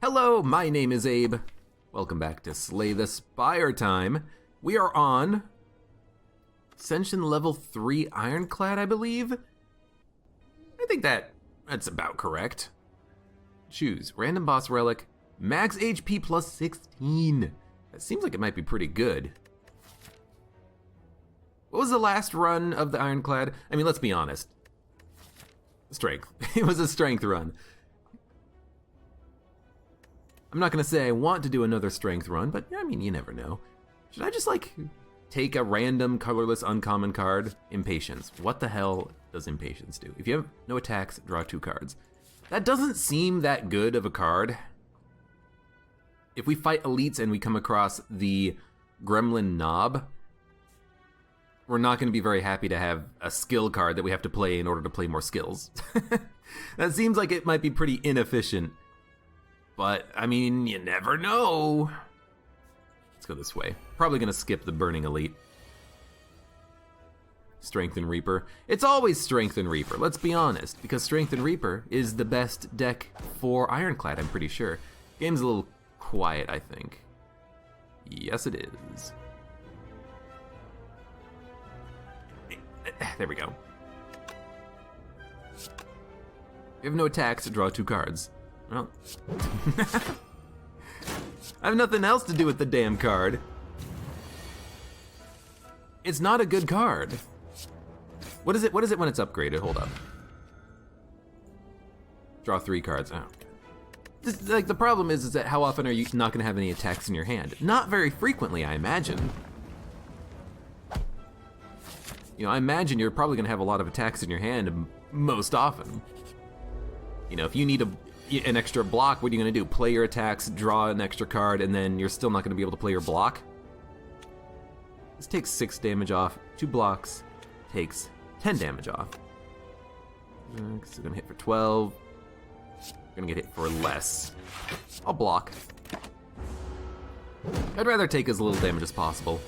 Hello, my name is Abe. Welcome back to Slay the Spire time. We are on Ascension level 3 Ironclad, I believe. I think that's about correct. Choose random boss relic, max HP plus 16. That seems like it might be pretty good. What was the last run of the Ironclad? I mean, let's be honest. Strength. It was a strength run. I'm not gonna say I want to do another strength run, but I mean, you never know. Should I just take a random colorless uncommon card? Impatience. What the hell does Impatience do? If you have no attacks, draw 2 cards. That doesn't seem that good of a card. If we fight elites and we come across the Gremlin Knob, we're not gonna be very happy to have a skill card that we have to play in order to play more skills. That seems like it might be pretty inefficient. But, I mean, you never know. Let's go this way. Probably gonna skip the Burning Elite. Strength and Reaper. It's always Strength and Reaper, let's be honest, because Strength and Reaper is the best deck for Ironclad, I'm pretty sure. Game's a little quiet, I think. Yes, it is. There we go. You have no attacks, draw 2 cards. Well, I have nothing else to do with the damn card. It's not a good card. What is it when it's upgraded? Hold up. Draw 3 cards. Oh. The problem is that how often are you not gonna have any attacks in your hand? Not very frequently, I imagine. You know, I imagine you're probably gonna have a lot of attacks in your hand most often. You know, if you need an extra block, what are you gonna do? Play your attacks, draw an extra card, and then you're still not gonna be able to play your block? This takes 6 damage off, 2 blocks, takes 10 damage off. So gonna hit for 12. Gonna get hit for less. I'll block. I'd rather take as little damage as possible.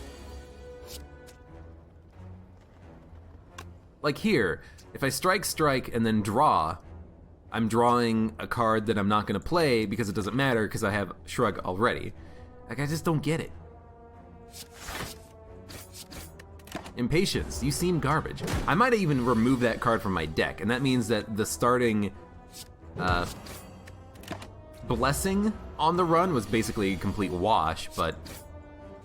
Like here, if I strike, and then draw, I'm drawing a card that I'm not gonna play because it doesn't matter because I have Shrug already. Like, I just don't get it. Impatience, you seem garbage. I might even remove that card from my deck, and that means that the starting Blessing on the run was basically a complete wash, but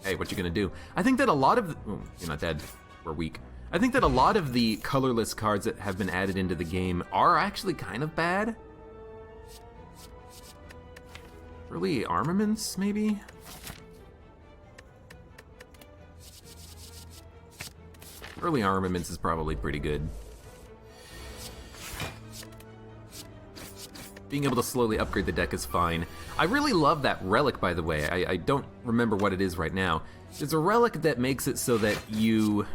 hey, what you gonna do? I think that a lot of you're not dead, we're weak. I think that a lot of the colorless cards that have been added into the game are actually kind of bad. Early armaments, maybe? Early armaments is probably pretty good. Being able to slowly upgrade the deck is fine. I really love that relic, by the way. I don't remember what it is right now. There's a relic that makes it so that you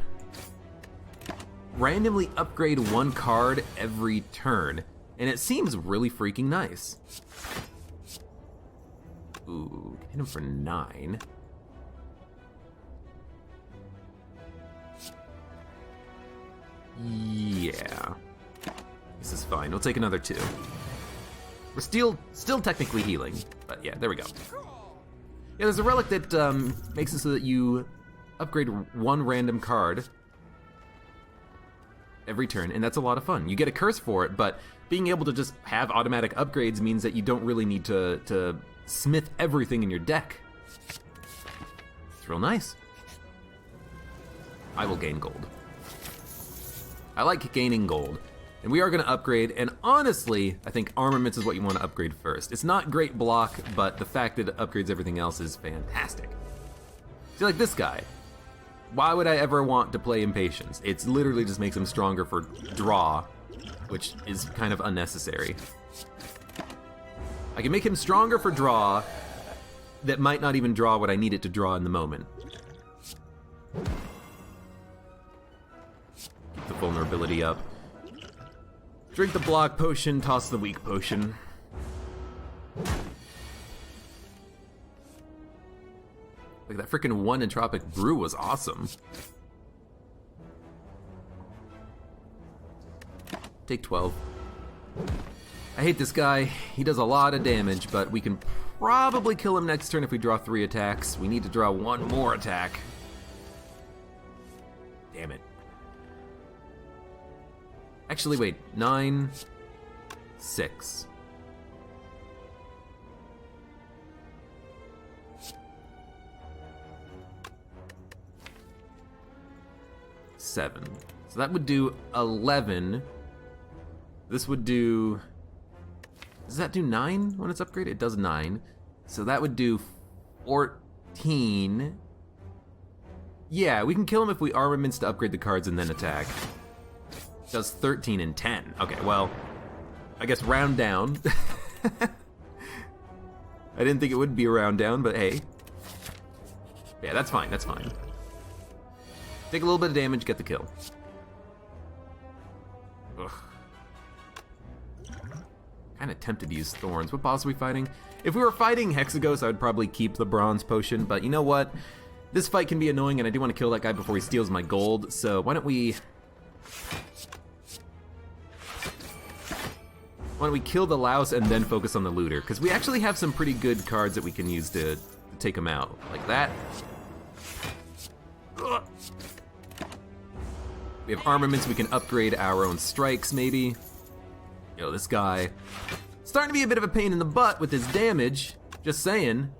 randomly upgrade 1 card every turn, and it seems really freaking nice. Ooh, hit him for 9. Yeah. This is fine, we'll take another 2. We're still technically healing, but yeah, there we go. Yeah, there's a relic that makes it so that you upgrade 1 random card every turn, and that's a lot of fun. You get a curse for it, but being able to just have automatic upgrades means that you don't really need to smith everything in your deck. It's real nice. I will gain gold. I like gaining gold. And we are gonna upgrade, and honestly, I think armaments is what you wanna upgrade first. It's not great block, but the fact that it upgrades everything else is fantastic. See, like this guy. Why would I ever want to play Impatience? It's literally just makes him stronger for draw, which is kind of unnecessary. I can make him stronger for draw that might not even draw what I need it to draw in the moment. Keep the vulnerability up. Drink the block potion, toss the weak potion. Like, that freaking 1 entropic brew was awesome. Take 12. I hate this guy. He does a lot of damage, but we can probably kill him next turn if we draw 3 attacks. We need to draw 1 more attack. Damn it. Actually, wait. 9, 6. Seven. So that would do 11. This would do... Does that do 9 when it's upgraded? It does 9. So that would do 14. Yeah, we can kill him if we armaments to upgrade the cards and then attack. Does 13 and 10. Okay, well, I guess round down. I didn't think it would be a round down, but hey. Yeah, that's fine, that's fine. Take a little bit of damage, get the kill. Ugh. Kinda tempted to use Thorns. What boss are we fighting? If we were fighting Hexagos, I would probably keep the Bronze Potion, but you know what? This fight can be annoying and I do want to kill that guy before he steals my gold, so why don't we kill the Louse and then focus on the Looter? Because we actually have some pretty good cards that we can use to take him out. Like that. Ugh. We have armaments, we can upgrade our own strikes, maybe. Yo, this guy. Starting to be a bit of a pain in the butt with his damage. Just saying.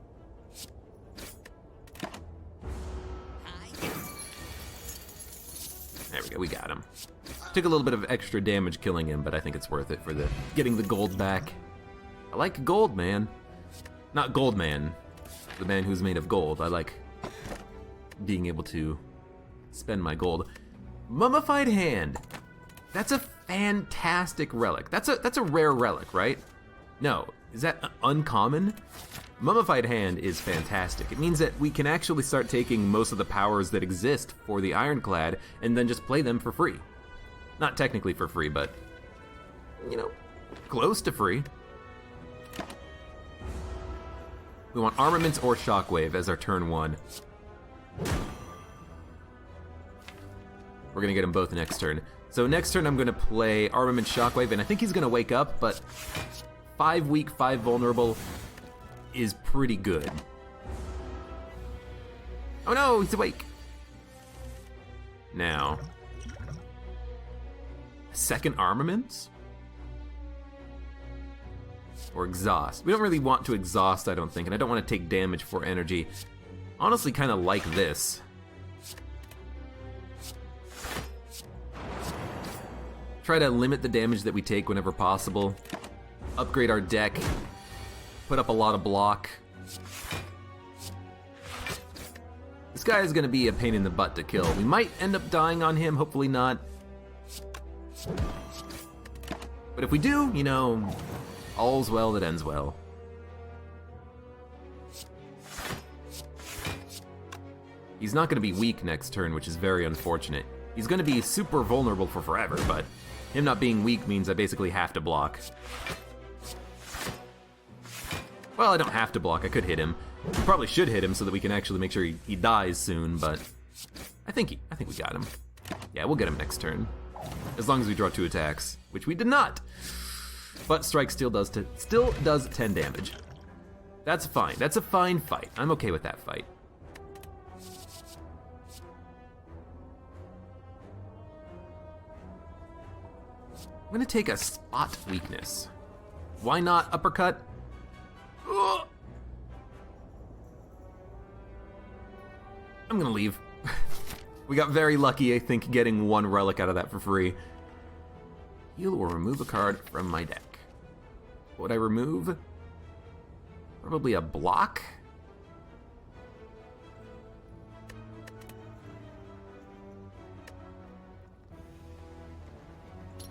There we go, we got him. Took a little bit of extra damage killing him, but I think it's worth it for the getting the gold back. I like gold, man. Not gold man. The man who's made of gold. I like being able to spend my gold. Mummified Hand. That's a fantastic relic. That's a rare relic, right? No, is that uncommon? Mummified Hand is fantastic. It means that we can actually start taking most of the powers that exist for the Ironclad and then just play them for free. Not technically for free, but, you know, close to free. We want Armaments or Shockwave as our turn 1. We're gonna get them both next turn. So next turn I'm gonna play Armament Shockwave, and I think he's gonna wake up, but 5 weak, 5 vulnerable is pretty good. Oh no, he's awake. Now, second Armament? Or Exhaust. We don't really want to exhaust, I don't think, and I don't want to take damage for energy. Honestly, kind of like this. Try to limit the damage that we take whenever possible. Upgrade our deck. Put up a lot of block. This guy is going to be a pain in the butt to kill. We might end up dying on him, hopefully not. But if we do, you know, all's well that ends well. He's not going to be weak next turn, which is very unfortunate. He's going to be super vulnerable for forever, but him not being weak means I basically have to block. Well, I don't have to block, I could hit him. We probably should hit him so that we can actually make sure he dies soon, but I think we got him. Yeah, we'll get him next turn. As long as we draw 2 attacks, which we did not. But Strike still does 10 damage. That's fine. That's a fine fight. I'm okay with that fight. I'm gonna take a spot weakness. Why not uppercut? Ugh. I'm gonna leave. We got very lucky, I think, getting 1 relic out of that for free. Heal or remove a card from my deck. What would I remove? Probably a block?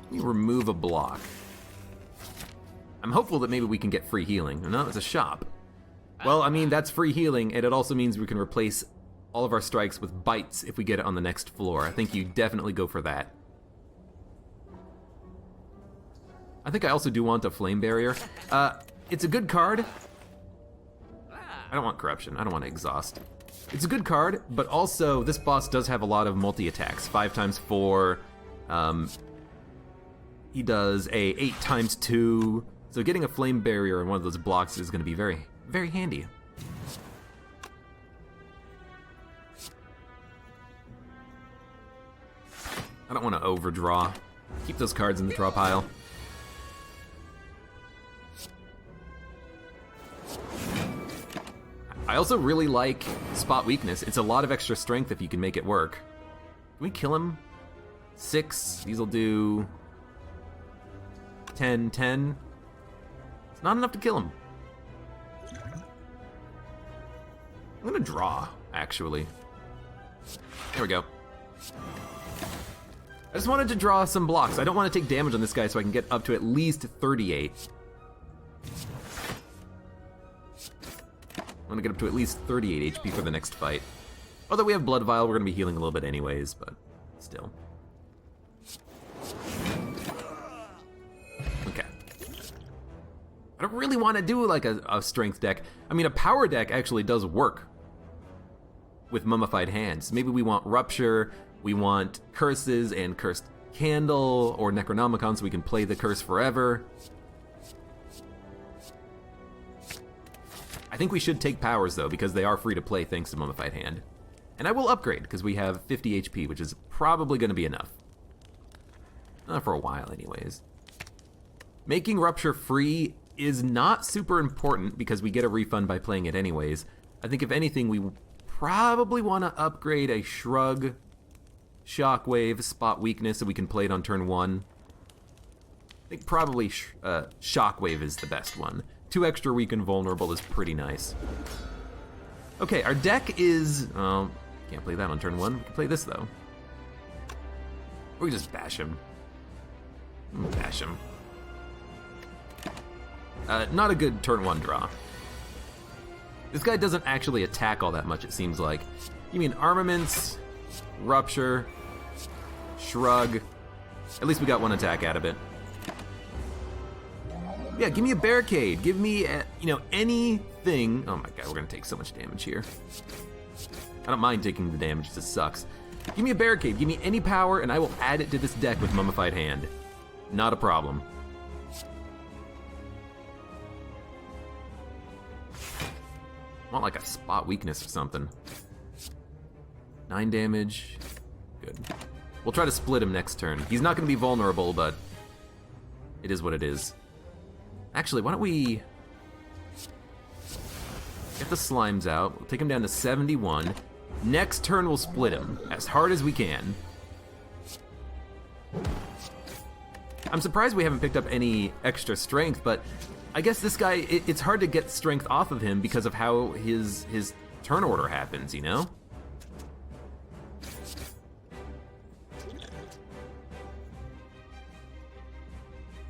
Let me remove a block. I'm hopeful that maybe we can get free healing. No, it's a shop. Well, I mean, that's free healing, and it also means we can replace all of our strikes with bites if we get it on the next floor. I think you definitely go for that. I think I also do want a Flame Barrier. It's a good card. I don't want Corruption. I don't want to Exhaust. It's a good card, but also this boss does have a lot of multi-attacks. 5x4. He does a 8x2. So getting a flame barrier in one of those blocks is going to be very, very handy. I don't want to overdraw. Keep those cards in the draw pile. I also really like spot weakness. It's a lot of extra strength if you can make it work. Can we kill him? 6. These will do 10, 10. It's not enough to kill him. I'm gonna draw, actually. There we go. I just wanted to draw some blocks. I don't want to take damage on this guy so I can get up to at least 38. I want to get up to at least 38 HP for the next fight. Although we have Blood Vial, we're going to be healing a little bit anyways, but still. Okay. I don't really want to do like a strength deck. I mean, a power deck actually does work with Mummified Hands. Maybe we want Rupture, we want Curses and Cursed Candle, or Necronomicon so we can play the curse forever. I think we should take powers though, because they are free to play thanks to Mummified Hand. And I will upgrade, because we have 50 HP, which is probably going to be enough. For a while anyways. Making Rupture free is not super important, because we get a refund by playing it anyways. I think if anything, we probably want to upgrade a Shrug, Shockwave, Spot Weakness, so we can play it on turn 1. I think probably Shockwave is the best one. 2 extra weak and vulnerable is pretty nice. Okay, our deck is... can't play that on turn 1. We can play this, though. Or we can just bash him. Bash him. Not a good turn 1 draw. This guy doesn't actually attack all that much, it seems like. You mean Armaments, Rupture, Shrug. At least we got 1 attack out of it. Yeah, give me a barricade. Give me, anything. Oh my god, we're gonna take so much damage here. I don't mind taking the damage, it just sucks. Give me a barricade. Give me any power, and I will add it to this deck with Mummified Hand. Not a problem. I want like a spot weakness or something. 9 damage. Good. We'll try to split him next turn. He's not gonna be vulnerable, but it is what it is. Actually, why don't we get the slimes out. We'll take him down to 71. Next turn, we'll split him as hard as we can. I'm surprised we haven't picked up any extra strength, but I guess this guy, it's hard to get strength off of him because of how his turn order happens, you know?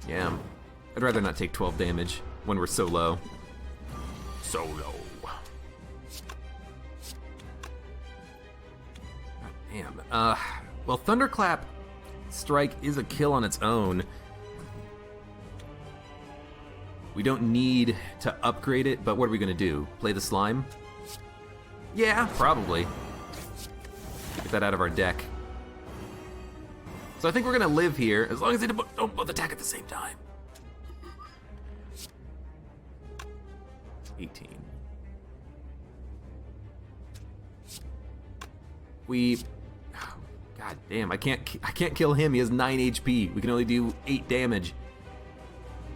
Yeah. I'd rather not take 12 damage when we're so low. So low. Damn. Well, Thunderclap Strike is a kill on its own. We don't need to upgrade it, but what are we gonna do? Play the slime? Yeah, probably. Get that out of our deck. So I think we're gonna live here, as long as they don't both attack at the same time. 18. God damn, I can't kill him. He has 9 HP. We can only do 8 damage.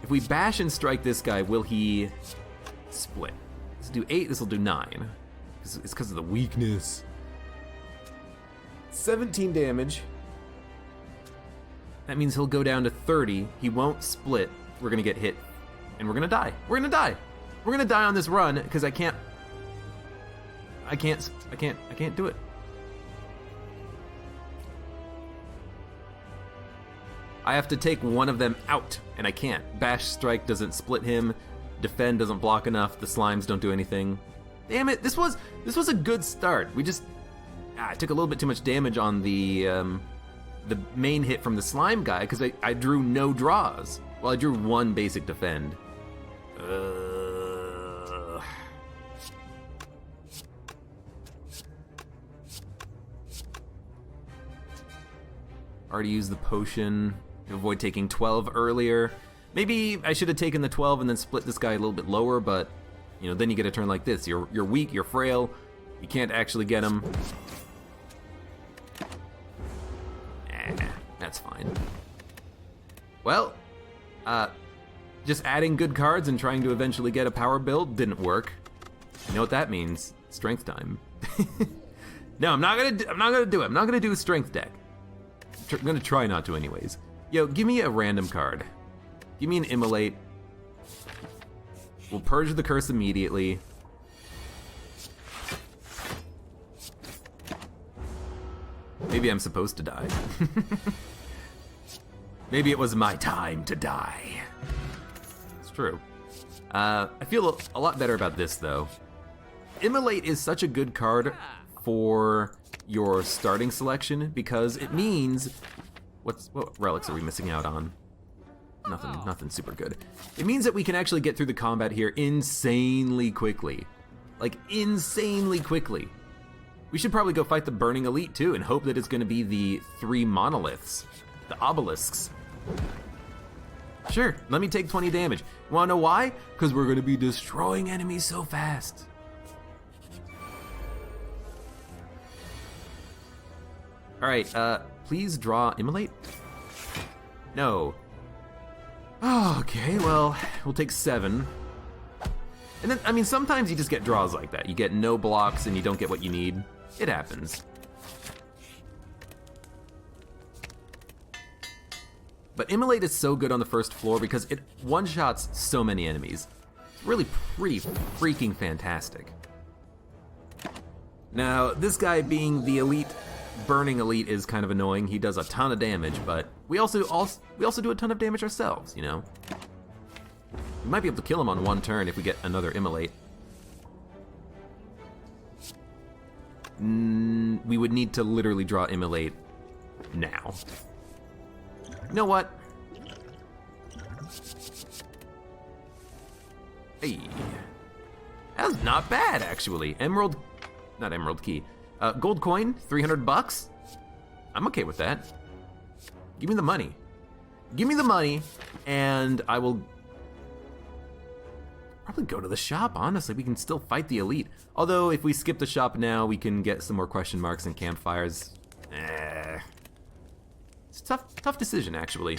If we bash and strike this guy, will he split? This will do 8, this will do 9. It's because of the weakness. 17 damage. That means he'll go down to 30. He won't split. We're gonna get hit, and we're gonna die. We're gonna die. We're gonna die on this run because I can't do it. I have to take one of them out, and I can't. Bash Strike doesn't split him. Defend doesn't block enough. The slimes don't do anything. Damn it! This was a good start. We just I took a little bit too much damage on the main hit from the slime guy because I drew no draws. Well, I drew 1 basic defend. Already used the potion to avoid taking 12 earlier. Maybe I should have taken the 12 and then split this guy a little bit lower, but, you know, then you get a turn like this. You're weak, you're frail, you can't actually get him. That's fine. Well, just adding good cards and trying to eventually get a power build didn't work. You know what that means? Strength time. No, I'm not gonna do it. I'm not gonna do a strength deck. I'm gonna try not to anyways. Yo, give me a random card. Give me an Immolate. We'll purge the curse immediately. Maybe I'm supposed to die. Maybe it was my time to die. It's true. I feel a lot better about this though. Immolate is such a good card for your starting selection because it means what relics are we missing out on? Nothing super good. It means that we can actually get through the combat here insanely quickly. Like insanely quickly. We should probably go fight the Burning Elite too and hope that it's gonna be the 3 monoliths, the obelisks. Sure, let me take 20 damage. You wanna know why? Because we're gonna be destroying enemies so fast. All right, please draw Immolate. No. Oh, okay, well, we'll take 7. And then, I mean, sometimes you just get draws like that. You get no blocks and you don't get what you need. It happens. But Immolate is so good on the first floor because it one-shots so many enemies. It's really pretty freaking fantastic. Now, this guy being the elite, Burning Elite is kind of annoying. He does a ton of damage, but we also do a ton of damage ourselves, you know? We might be able to kill him on 1 turn if we get another Immolate. We would need to literally draw Immolate now. You know what? Hey. That's not bad, actually. Not Emerald Key. Gold coin, 300 bucks. I'm okay with that. Give me the money. Give me the money, and I will probably go to the shop, honestly. We can still fight the elite. Although, if we skip the shop now, we can get some more question marks and campfires. It's a tough decision, actually.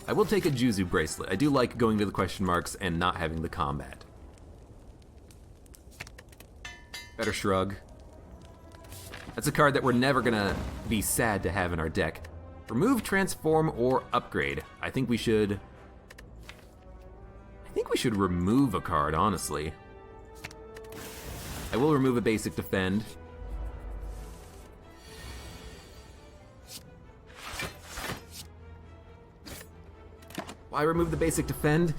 I will take a Juzu bracelet. I do like going to the question marks and not having the combat. Better Shrug. That's a card that we're never gonna be sad to have in our deck. Remove, transform, or upgrade. I think we should remove a card, honestly. I will remove a basic defend. Why remove the basic defend?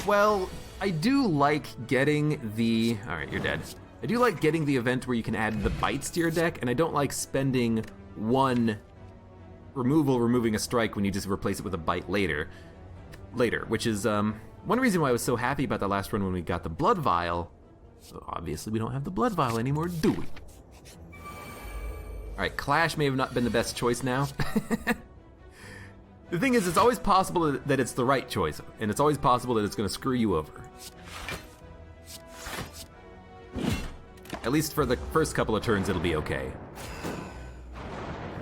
Well, I do like getting the... Alright, you're dead. I do like getting the event where you can add the bites to your deck, and I don't like spending 1 removing a strike when you just replace it with a bite later, which is one reason why I was so happy about the last run when we got the Blood Vial. So obviously we don't have the Blood Vial anymore, do we? Alright, Clash may have not been the best choice now. The thing is, it's always possible that it's the right choice, and it's always possible that it's going to screw you over. At least for the first couple of turns, it'll be okay.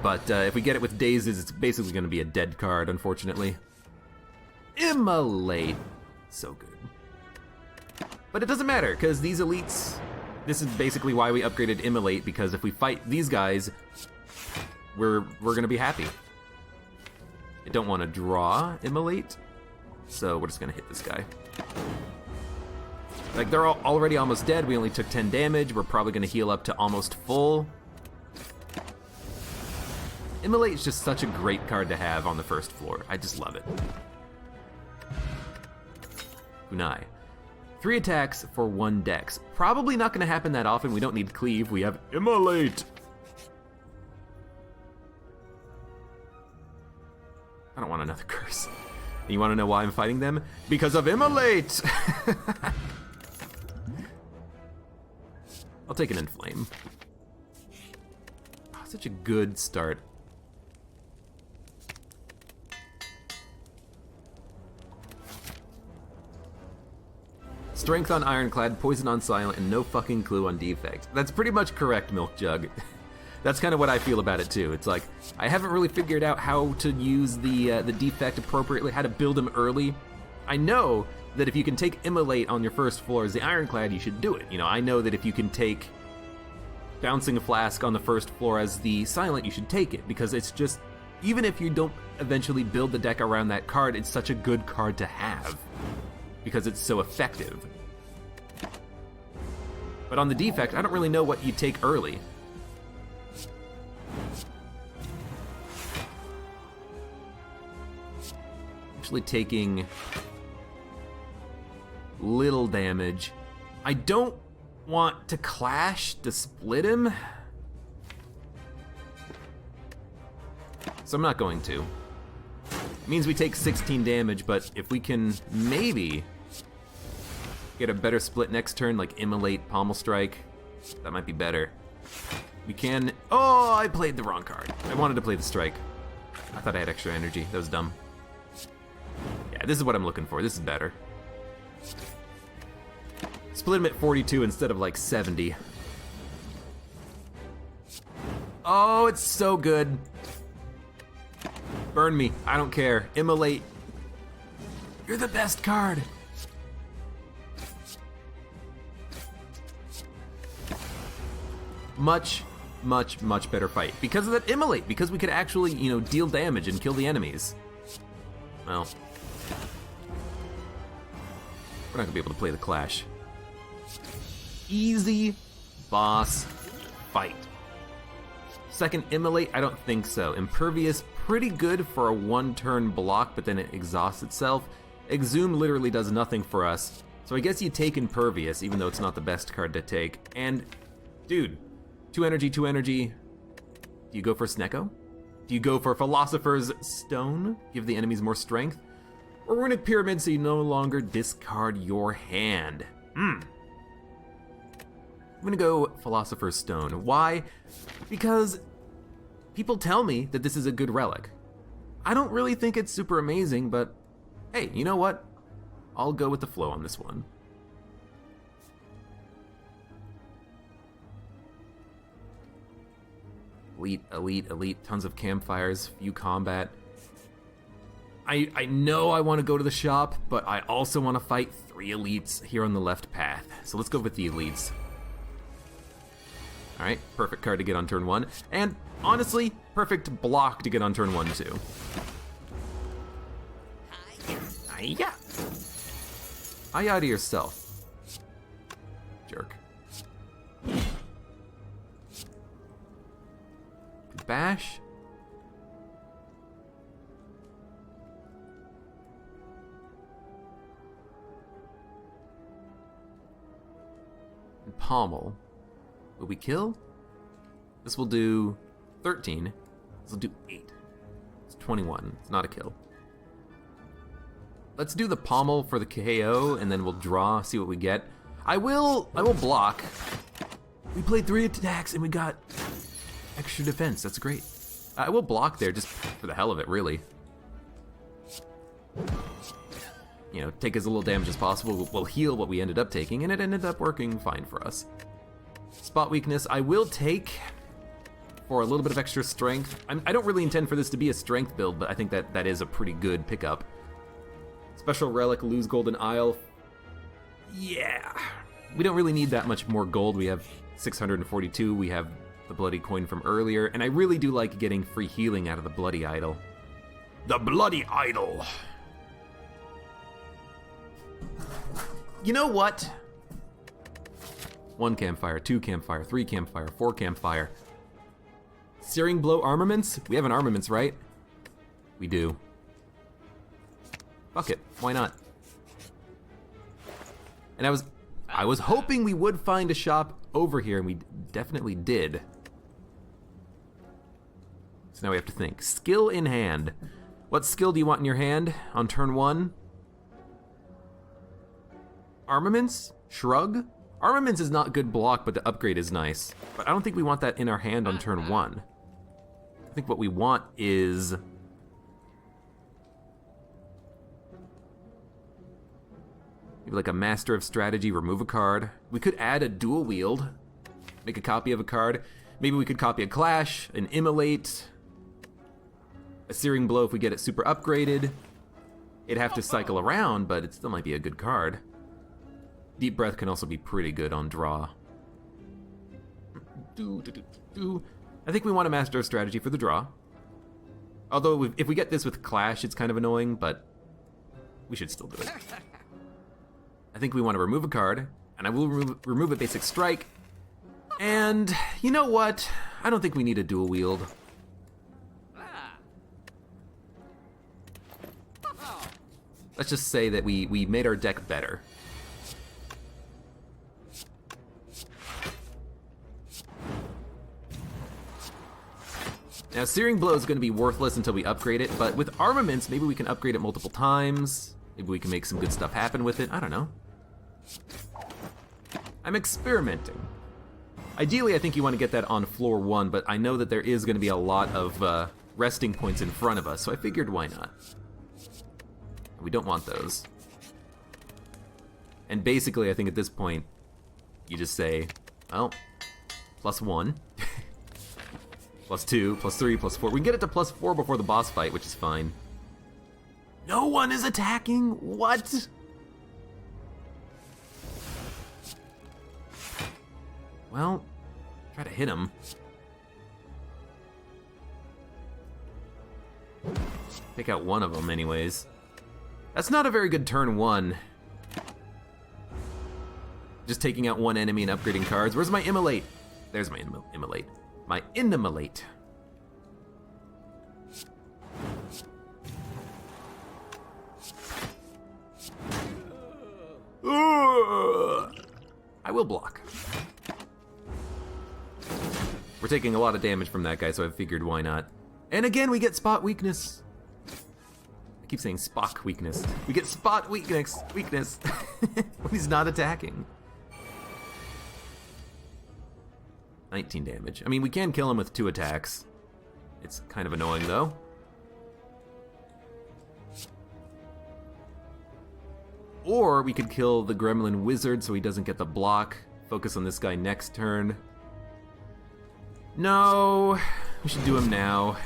But if we get it with Dazes, it's basically going to be a dead card, unfortunately. Immolate. So good. But it doesn't matter, because these elites... This is basically why we upgraded Immolate, because if we fight these guys, we're going to be happy. I don't want to draw Immolate, so we're just going to hit this guy. Like, they're already almost dead. We only took 10 damage. We're probably going to heal up to almost full. Immolate is just such a great card to have on the first floor. I just love it. Kunai. 3 attacks for 1 dex. Probably not going to happen that often. We don't need Cleave. We have Immolate. I don't want another curse. And you want to know why I'm fighting them? Because of Immolate! I'll take an Inflame. Oh, such a good start. Strength on Ironclad, Poison on Silent, and no fucking clue on Defect. That's pretty much correct, Milk Jug. That's kind of what I feel about it too. It's like, I haven't really figured out how to use the Defect appropriately, how to build him early. I know that if you can take Immolate on your first floor as the Ironclad, you should do it. You know, I know that if you can take Bouncing Flask on the first floor as the Silent, you should take it, because it's just, even if you don't eventually build the deck around that card, it's such a good card to have, because it's so effective. But on the Defect, I don't really know what you take early. Actually taking little damage. I don't want to clash to split him, so I'm not going to. It means we take 16 damage, but if we can maybe get a better split next turn, like Immolate, Pommel Strike, that might be better. We can, oh, I played the wrong card. I wanted to play the Strike. I thought I had extra energy, that was dumb. Yeah, this is what I'm looking for, this is better. Split him at 42 instead of like 70. Oh, it's so good. Burn me, I don't care. Immolate. You're the best card. Much, much, much better fight. Because of that Immolate, because we could actually, you know, deal damage and kill the enemies. Well, we're not gonna be able to play the Clash. Easy boss fight. Second Immolate, I don't think so. Impervious, pretty good for a one-turn block, but then it exhausts itself. Exhume literally does nothing for us, so I guess you take Impervious, even though it's not the best card to take. And, dude, 2 energy, 2 energy. Do you go for Snecko? Do you go for Philosopher's Stone? Give the enemies more strength? Or Runic Pyramid so you no longer discard your hand? I'm gonna go Philosopher's Stone. Why? Because people tell me that this is a good relic. I don't really think it's super amazing, but hey, you know what? I'll go with the flow on this one. Elite, elite, elite, tons of campfires, few combat. I know I want to go to the shop, but I also want to fight 3 elites here on the left path. So let's go with the elites. Alright, perfect card to get on turn 1. And honestly, perfect block to get on turn 1 too. Hiya! Hiya to yourself. Jerk. Bash. And pommel. Will we kill? This will do 13. This will do 8. It's 21. It's not a kill. Let's do the pommel for the KO, and then we'll draw, see what we get. I will block. We played 3 attacks, and we got extra defense. That's great. I will block there just for the hell of it, really. You know, take as little damage as possible. We'll heal what we ended up taking, and it ended up working fine for us. Spot weakness, I will take for a little bit of extra strength. I don't really intend for this to be a strength build, but I think that is a pretty good pickup. Special relic, lose golden isle. Yeah, we don't really need that much more gold. We have 642. We have the bloody coin from earlier, and I really do like getting free healing out of the bloody idol. The bloody idol. You know what? 1 campfire, 2 campfire, 3 campfire, 4 campfire. Searing blow armaments? We have an armaments, right? We do. Fuck it, why not? And I was hoping we would find a shop over here, and we definitely did. So now we have to think. Skill in hand. What skill do you want in your hand on turn 1? Armaments? Shrug? Armaments is not good block, but the upgrade is nice. But I don't think we want that in our hand on turn 1. I think what we want is... We Maybe like a Master of Strategy, remove a card. We could add a dual wield, make a copy of a card. Maybe we could copy a Clash, an Immolate, a Searing Blow if we get it super upgraded. It'd have to cycle around, but it still might be a good card. Deep Breath can also be pretty good on draw. I think we want a Master of Strategy for the draw. Although if we get this with Clash, it's kind of annoying, but we should still do it. I think we want to remove a card, and I will remove a basic strike. And you know what? I don't think we need a dual wield. Let's just say that we made our deck better. Now, Searing Blow is going to be worthless until we upgrade it, but with armaments, maybe we can upgrade it multiple times. Maybe we can make some good stuff happen with it. I don't know. I'm experimenting. Ideally, I think you want to get that on floor 1, but I know that there is going to be a lot of resting points in front of us, so I figured why not. We don't want those. And basically, I think at this point, you just say, well, +1. +2, +3, +4. We can get it to +4 before the boss fight, which is fine. No one is attacking? What? Well, try to hit him. Pick out one of them anyways. That's not a very good turn 1. Just taking out one enemy and upgrading cards. Where's my Immolate? There's my Immolate. My Inimolate. I will block. We're taking a lot of damage from that guy, so I figured why not. And again, we get spot weakness. I keep saying Spock weakness. We get spot weakness when he's not attacking. 19 damage. I mean, we can kill him with 2 attacks. It's kind of annoying, though. Or we could kill the Gremlin Wizard so he doesn't get the block. Focus on this guy next turn. No, we should do him now.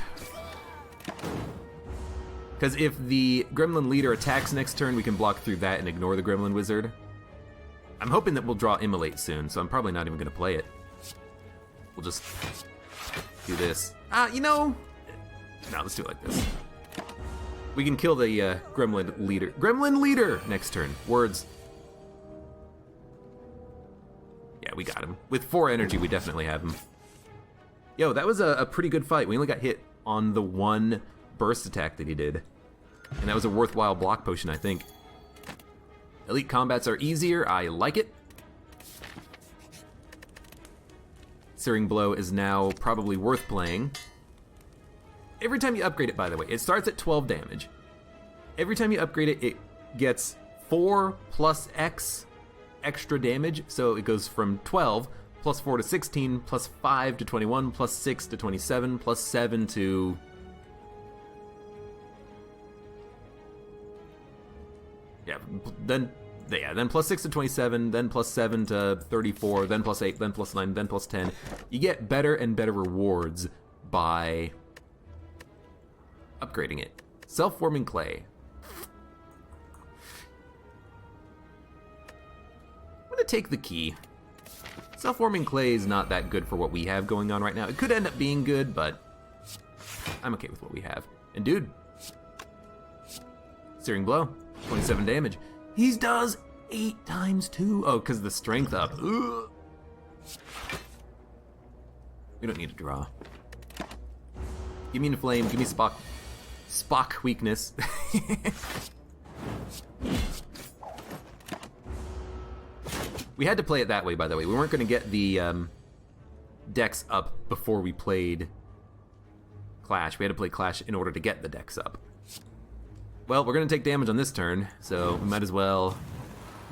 Because if the Gremlin Leader attacks next turn, we can block through that and ignore the Gremlin Wizard. I'm hoping that we'll draw Immolate soon, so I'm probably not even going to play it. We'll just do this. You know... No, let's do it like this. We can kill the Gremlin Leader. Gremlin Leader! Next turn. Words. Yeah, we got him. With 4 energy, we definitely have him. Yo, that was a pretty good fight. We only got hit on the 1 burst attack that he did. And that was a worthwhile block potion, I think. Elite combats are easier. I like it. Searing Blow is now probably worth playing. Every time you upgrade it, by the way, it starts at 12 damage. Every time you upgrade it, it gets 4 plus X extra damage. So it goes from 12 plus 4 to 16, plus 5 to 21, plus 6 to 27, plus 7 to... then plus 6 to 27, then plus 7 to 34, then plus 8, then plus 9, then plus 10. You get better and better rewards by upgrading it. Self-forming clay. I'm gonna take the key. Self-forming clay is not that good for what we have going on right now. It could end up being good, but I'm okay with what we have. And dude, Searing Blow, 27 damage. He does 8 times 2. Oh, because the strength up. Ugh. We don't need to draw. Give me Inflame, give me Spock weakness. We had to play it that way, by the way. We weren't going to get the decks up before we played Clash. We had to play Clash in order to get the decks up. Well, we're going to take damage on this turn, so we might as well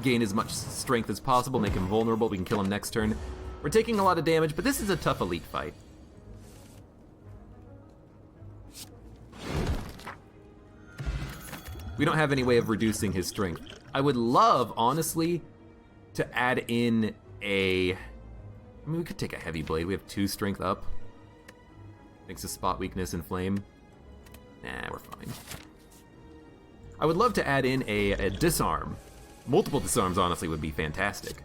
gain as much strength as possible, make him vulnerable. We can kill him next turn. We're taking a lot of damage, but this is a tough elite fight. We don't have any way of reducing his strength. I would love, honestly, to add in a... I mean, we could take a heavy blade. We have 2 strength up. Makes a spot weakness and flame. Nah, we're fine. I would love to add in a disarm. Multiple disarms, honestly, would be fantastic.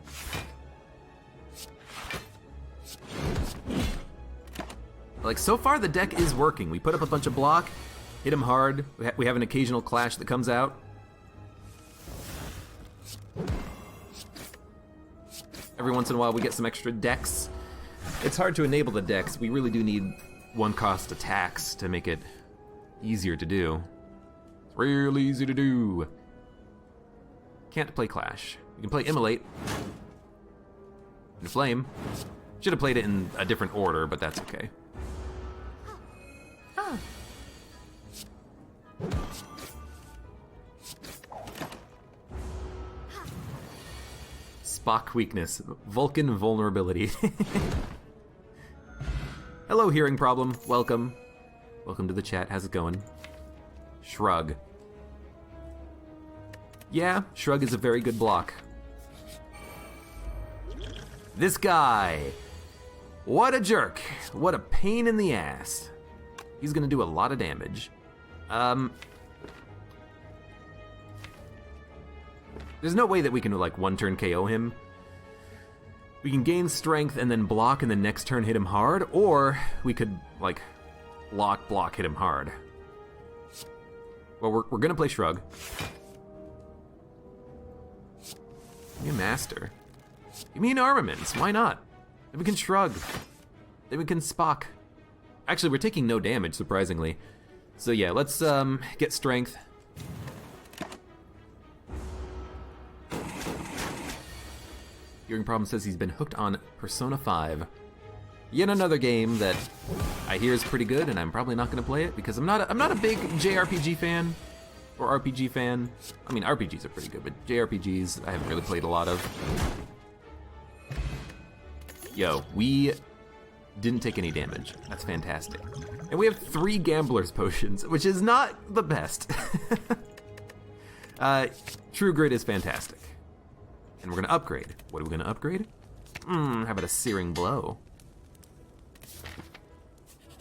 Like, so far the deck is working. We put up a bunch of block, hit him hard. We have an occasional clash that comes out. Every once in a while we get some extra decks. It's hard to enable the decks. We really do need 1-cost attacks to make it easier to do. It's real easy to do. Can't play Clash. We can play Immolate. And Flame. Should have played it in a different order, but that's okay. Oh. Spock weakness. Vulcan vulnerability. Hello, hearing problem. Welcome. Welcome to the chat. How's it going? Shrug. Yeah, Shrug is a very good block. This guy. What a jerk. What a pain in the ass. He's gonna do a lot of damage. There's no way that we can, like, 1-turn KO him. We can gain strength and then block and then next turn hit him hard, or we could, like, block, hit him hard. Well, we're gonna play Shrug. Give me a Master. Give me an Armaments, why not? Then we can Shrug. Then we can Spock. Actually, we're taking no damage, surprisingly. So yeah, let's get strength. Hearing problem says he's been hooked on Persona 5. Yet another game that I hear is pretty good, and I'm probably not gonna play it because I'm not a big JRPG fan or RPG fan. I mean, RPGs are pretty good, but JRPGs I haven't really played a lot of. Yo, we didn't take any damage. That's fantastic. And we have 3 Gambler's Potions, which is not the best. True Grit is fantastic. And we're gonna upgrade. What are we gonna upgrade? How about a Searing Blow?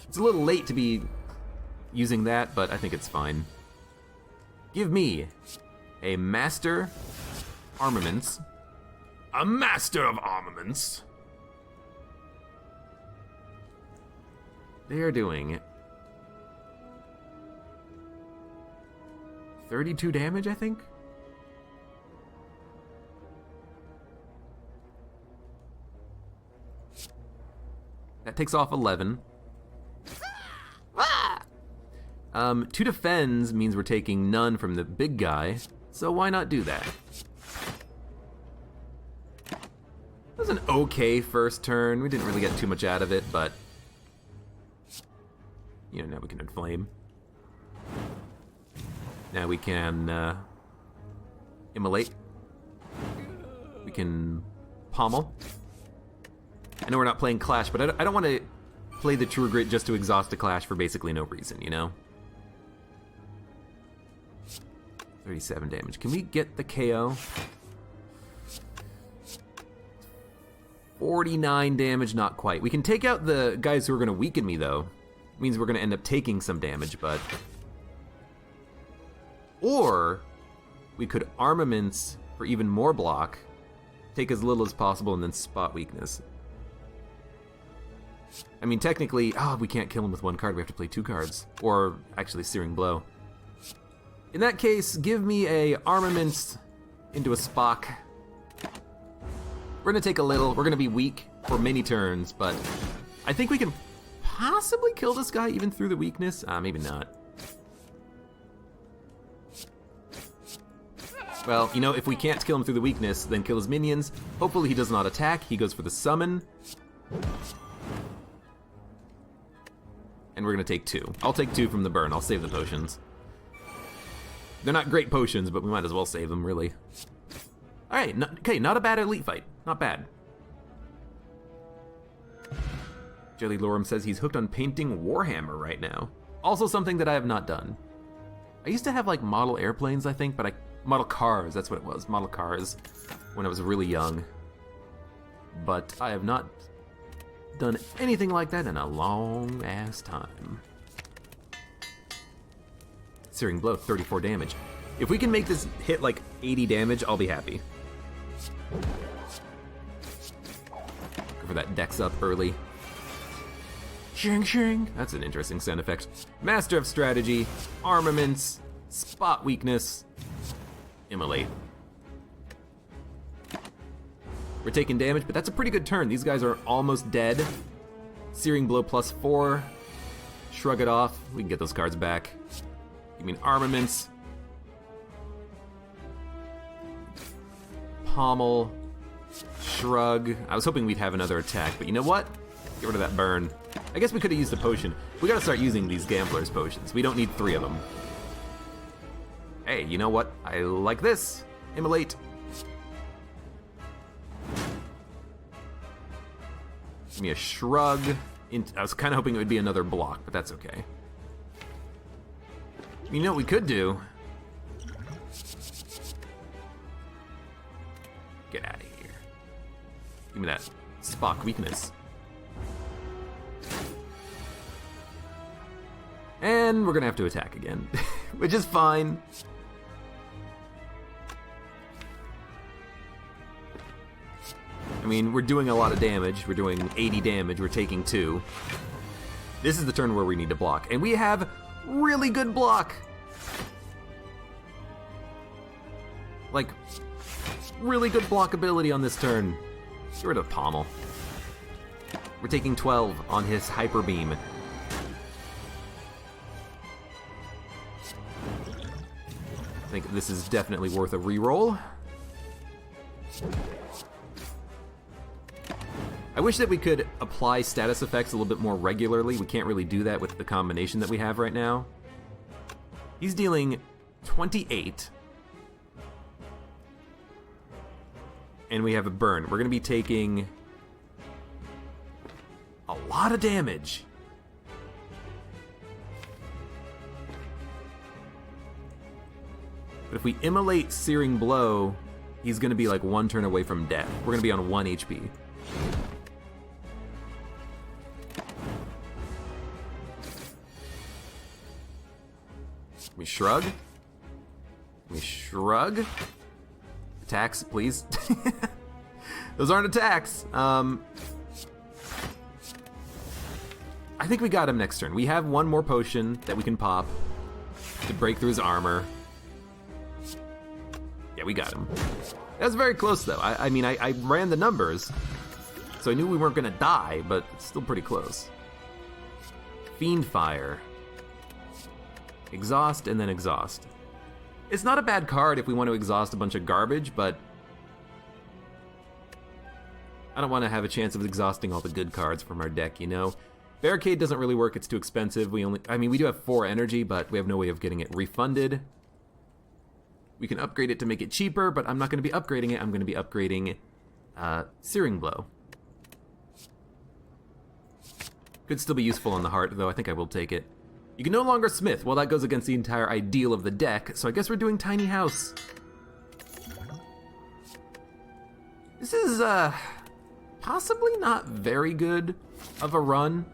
It's a little late to be using that, but I think it's fine. Give me a Master Armaments. A Master of Armaments. They are doing 32 damage, I think? That takes off 11. 2 defends means we're taking none from the big guy, so why not do that? It was an okay first turn. We didn't really get too much out of it, but you know, now we can Inflame. Now we can Immolate. We can Pommel. I know we're not playing Clash, but I don't want to play the True Grit just to exhaust a Clash for basically no reason, you know? 37 damage. Can we get the KO? 49 damage, not quite. We can take out the guys who are going to weaken me, though. It means we're going to end up taking some damage, but... Or we could Armaments for even more block, take as little as possible, and then spot weakness. I mean, technically, we can't kill him with 1 card. We have to play 2 cards. Or, actually, Searing Blow. In that case, give me a Armaments into a Spock. We're gonna take a little. We're gonna be weak for many turns, but I think we can possibly kill this guy even through the weakness. Maybe not. Well, you know, if we can't kill him through the weakness, then kill his minions. Hopefully he does not attack. He goes for the summon. And we're gonna take 2. I'll take 2 from the burn. I'll save the potions. They're not great potions, but we might as well save them, really. Alright, okay, not a bad elite fight. Not bad. Jelly Lorem says he's hooked on painting Warhammer right now. Also something that I have not done. I used to have like model airplanes, I think, but model cars, that's what it was, model cars, when I was really young. But I have not done anything like that in a long ass time. Searing Blow, 34 damage. If we can make this hit like 80 damage, I'll be happy. Go for that dex up early. Shing shing. That's an interesting sound effect. Master of Strategy, Armaments, Spot Weakness, Immolate. We're taking damage, but that's a pretty good turn. These guys are almost dead. Searing Blow +4. Shrug it off. We can get those cards back. You mean Armaments. Pommel. Shrug. I was hoping we'd have another attack, but you know what? Get rid of that burn. I guess we could have used a potion. We gotta start using these Gambler's potions. We don't need 3 of them. Hey, you know what? I like this. Immolate. Give me a shrug. I was kind of hoping it would be another block, but that's okay. You know what we could do? Get out of here. Give me that Spock weakness. And we're gonna have to attack again, which is fine. I mean, we're doing a lot of damage. We're doing 80 damage. We're taking 2. This is the turn where we need to block. And we have really good block. Like, really good blockability on this turn. Get rid of Pommel. We're taking 12 on his Hyper Beam. I think this is definitely worth a reroll. I wish that we could apply status effects a little bit more regularly. We can't really do that with the combination that we have right now. He's dealing 28. And we have a burn. We're going to be taking a lot of damage. But if we immolate Searing Blow, he's going to be like 1 turn away from death. We're going to be on 1 HP. We shrug. We shrug. Attacks, please. Those aren't attacks. I think we got him next turn. We have 1 more potion that we can pop to break through his armor. Yeah, we got him. That was very close, though. I mean, I ran the numbers, so I knew we weren't gonna die, but it's still pretty close. Fiend Fire. Exhaust and then exhaust. It's not a bad card if we want to exhaust a bunch of garbage, but I don't want to have a chance of exhausting all the good cards from our deck, you know? Barricade doesn't really work, it's too expensive. We do have 4 energy, but we have no way of getting it refunded. We can upgrade it to make it cheaper, but I'm not going to be upgrading it. I'm going to be upgrading Searing Blow. Could still be useful on the heart, though I think I will take it. You can no longer smith. Well, that goes against the entire ideal of the deck, so I guess we're doing Tiny House. This is, possibly not very good of a run,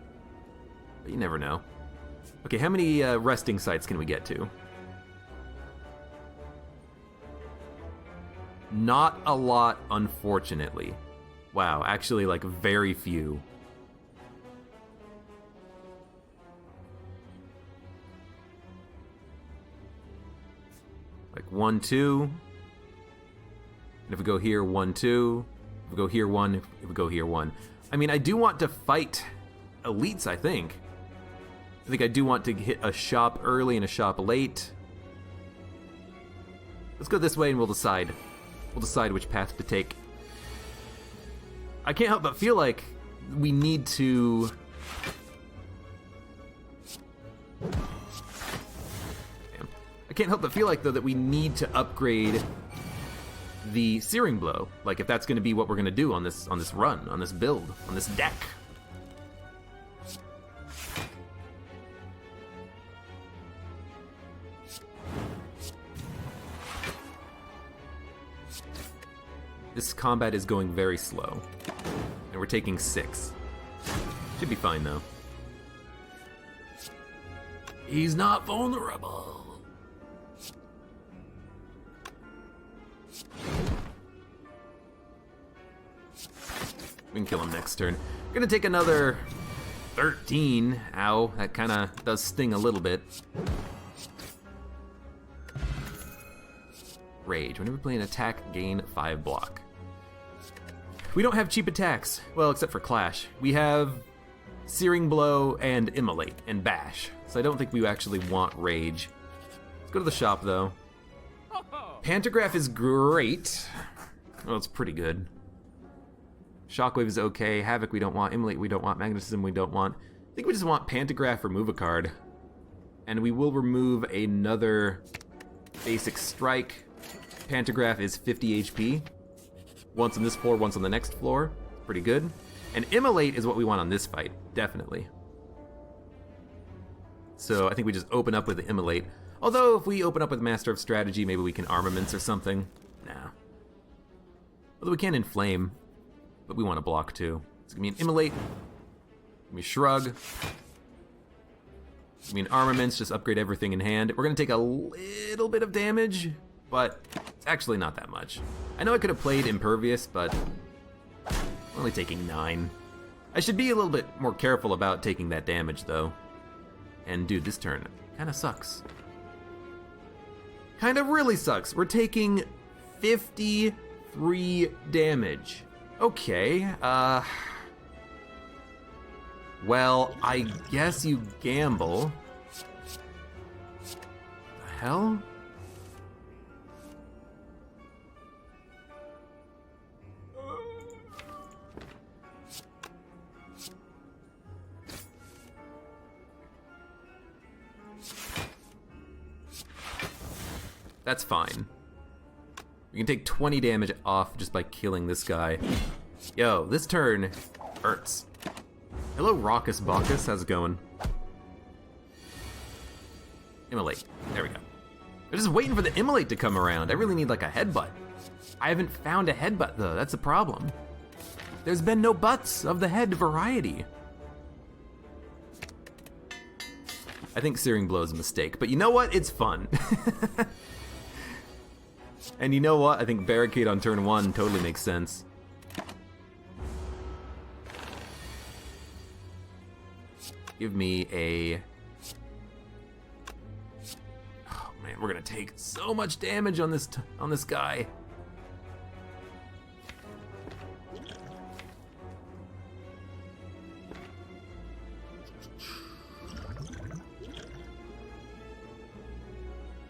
but you never know. Okay, how many resting sites can we get to? Not a lot, unfortunately. Wow, actually, like, very few. Like 1, 2. And if we go here, 1, 2. If we go here, 1. If we go here, 1. I mean, I do want to fight elites, I think. I think I do want to hit a shop early and a shop late. Let's go this way and we'll decide. We'll decide which path to take. I can't help but feel like we need to... I can't help but feel like, though, that we need to upgrade the Searing Blow. Like, if that's going to be what we're going to do on this run, on this build, on this deck. This combat is going very slow. And we're taking 6. Should be fine, though. He's not vulnerable. We can kill him next turn. Gonna take another 13. Ow, that kind of does sting a little bit. Rage. Whenever we play an attack, gain 5 block. We don't have cheap attacks. Well, except for Clash. We have Searing Blow and Immolate and Bash. So I don't think we actually want Rage. Let's go to the shop, though. Pantograph is great. Well, it's pretty good. Shockwave is okay. Havoc we don't want. Immolate we don't want. Magnetism we don't want. I think we just want Pantograph, remove a card. And we will remove another basic strike. Pantograph is 50 HP. Once on this floor, once on the next floor. Pretty good. And Immolate is what we want on this fight, definitely. So I think we just open up with the Immolate. Although if we open up with Master of Strategy, maybe we can Armaments or something. Nah. Although we can Inflame, but we want to block too. It's gonna be an Immolate. Give me Shrug. Give me an Armaments, just upgrade everything in hand. We're gonna take a little bit of damage, but it's actually not that much. I know I could have played Impervious, but we're only taking 9. I should be a little bit more careful about taking that damage, though. And dude, this turn kind of sucks. Kind of really sucks. We're taking 53 damage. Okay, well, I guess you gamble. The hell? That's fine. We can take 20 damage off just by killing this guy. Yo, this turn hurts. Hello, Raucous Baucus. How's it going? Immolate. There we go. I'm just waiting for the Immolate to come around. I really need like a headbutt. I haven't found a headbutt though. That's a problem. There's been no butts of the head variety. I think Searing Blow is a mistake, but you know what? It's fun. And you know what? I think Barricade on turn 1 totally makes sense. Give me a... Oh man, we're gonna take so much damage on this guy.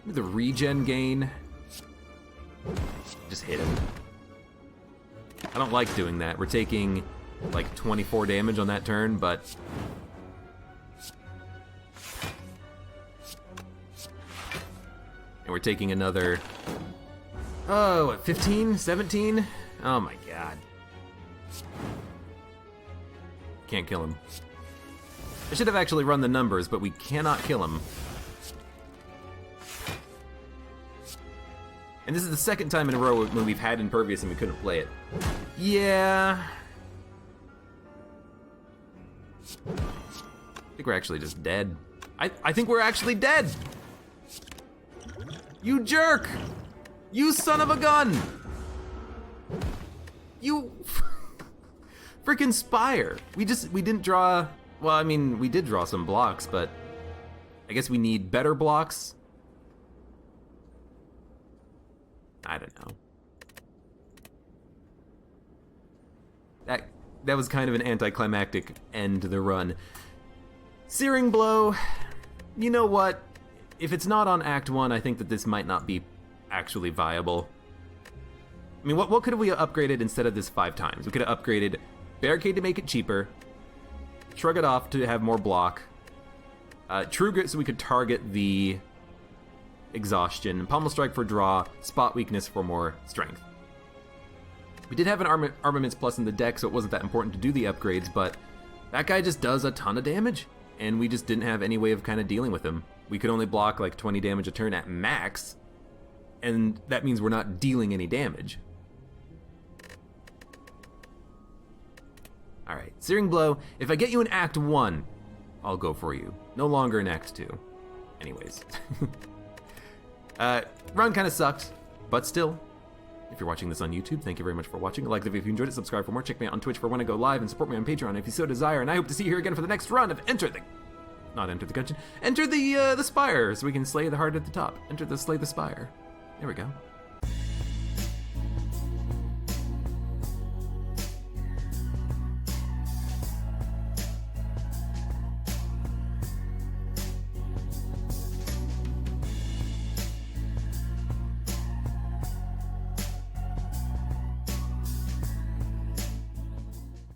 The regen gain. Just hit him. I don't like doing that. We're taking like 24 damage on that turn, but... And we're taking another... Oh, what, 15? 17? Oh my god. Can't kill him. I should have actually run the numbers, but we cannot kill him. And this is the second time in a row when we've had Impervious and we couldn't play it. Yeah. I think we're actually just dead. I think we're actually dead! You jerk! You son of a gun! You... Frickin' Spire! We didn't draw... Well, I mean, we did draw some blocks, but... I guess we need better blocks. I don't know. That was kind of an anticlimactic end to the run. Searing Blow, you know what? If it's not on Act 1, I think that this might not be actually viable. I mean, what could we have upgraded instead of this 5 times? We could have upgraded Barricade to make it cheaper, Shrug it off to have more block, True Grit so we could target the Exhaustion, Pommel Strike for draw, Spot Weakness for more strength. We did have an Armaments Plus in the deck, so it wasn't that important to do the upgrades, but that guy just does a ton of damage, and we just didn't have any way of kind of dealing with him. We could only block like 20 damage a turn at max, and that means we're not dealing any damage. All right, Searing Blow. If I get you in Act 1, I'll go for you. No longer in Act 2. Anyways. Run kind of sucked, but still. If you're watching this on YouTube, thank you very much for watching. Like the video if you enjoyed it, subscribe for more. Check me out on Twitch for when I go live, and support me on Patreon if you so desire. And I hope to see you here again for the next run of Enter the Gungeon. Enter the Spire, so we can slay the heart at the top. Slay the Spire. There we go.